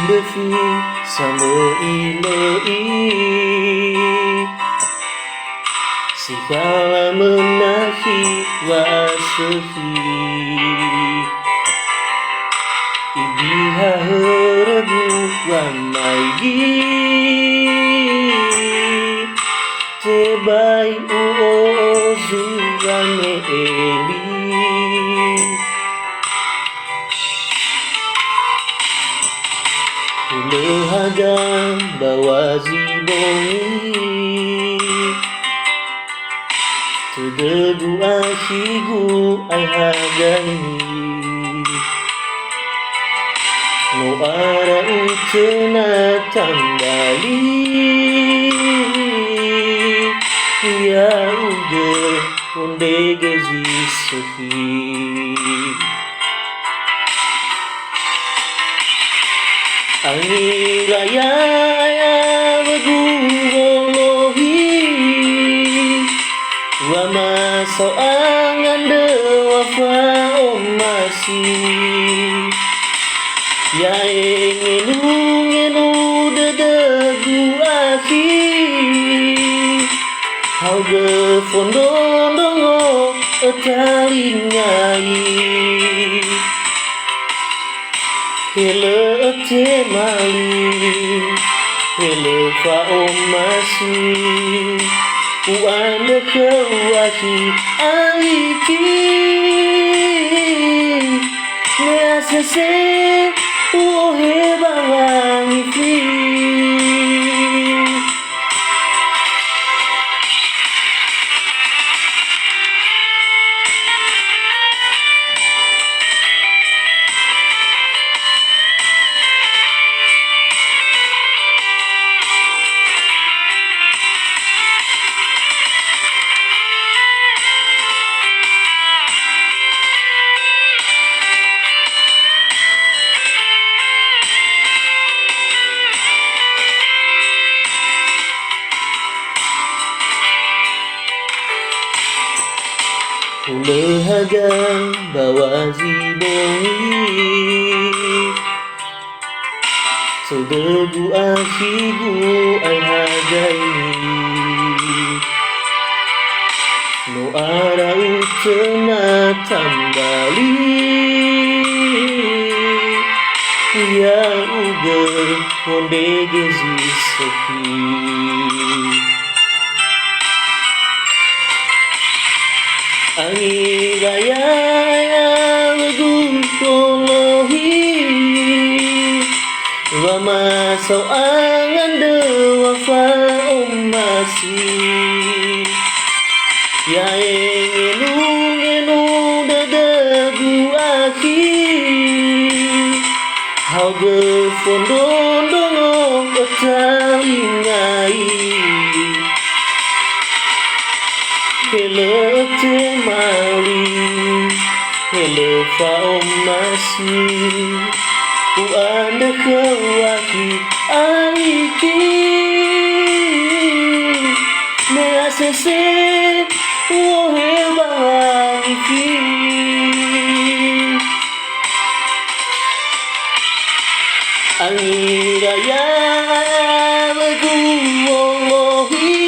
de fille sama iloi segala menahi wasehi ibiha heragu wa maigi tebai uozu rame eli Lehaga bawa zibongi Tudegu akigu ay hagani No ara utena tambali Ya ude undege zisehi Angin raya bergulolohi Wa masau angan de wafa omasi Ya ngenu de degu aki Hau ge fondondongo etalingai Hele te mali, hele fa omasi, uanda kewahi aiki, me asese uohe bawangi fi. Lehaga bawa zibongi Tudegu akigu ay hagaini No ara utena tambali Ya uger kondege zisehi Angin raya bergulolohi Wa masau angan de wafa omasi Ya ngenu de degu aki Hau ge fondondongo etalingai Hele te mali, hele fa omasi Uanda kewahi aiki Me asese uohe bawangi fi Angin raya bergulolohi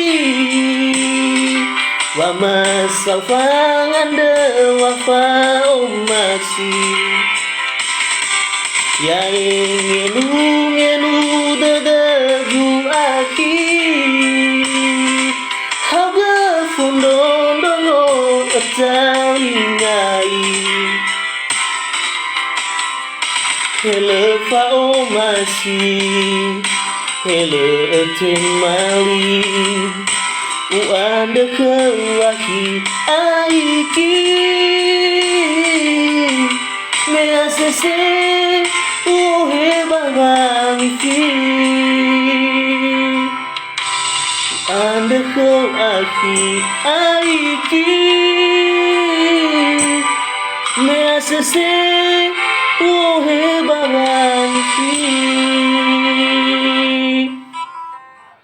Wa masau fangan de wafa omasi Ya ngenu de degu aki Hau ge fondondongo etalingai Hele fa omasi hele etemali Uanda kewahi aiki Me asese uohe bawangi fi Uanda kewahi aiki Me asese uohe bawangi fi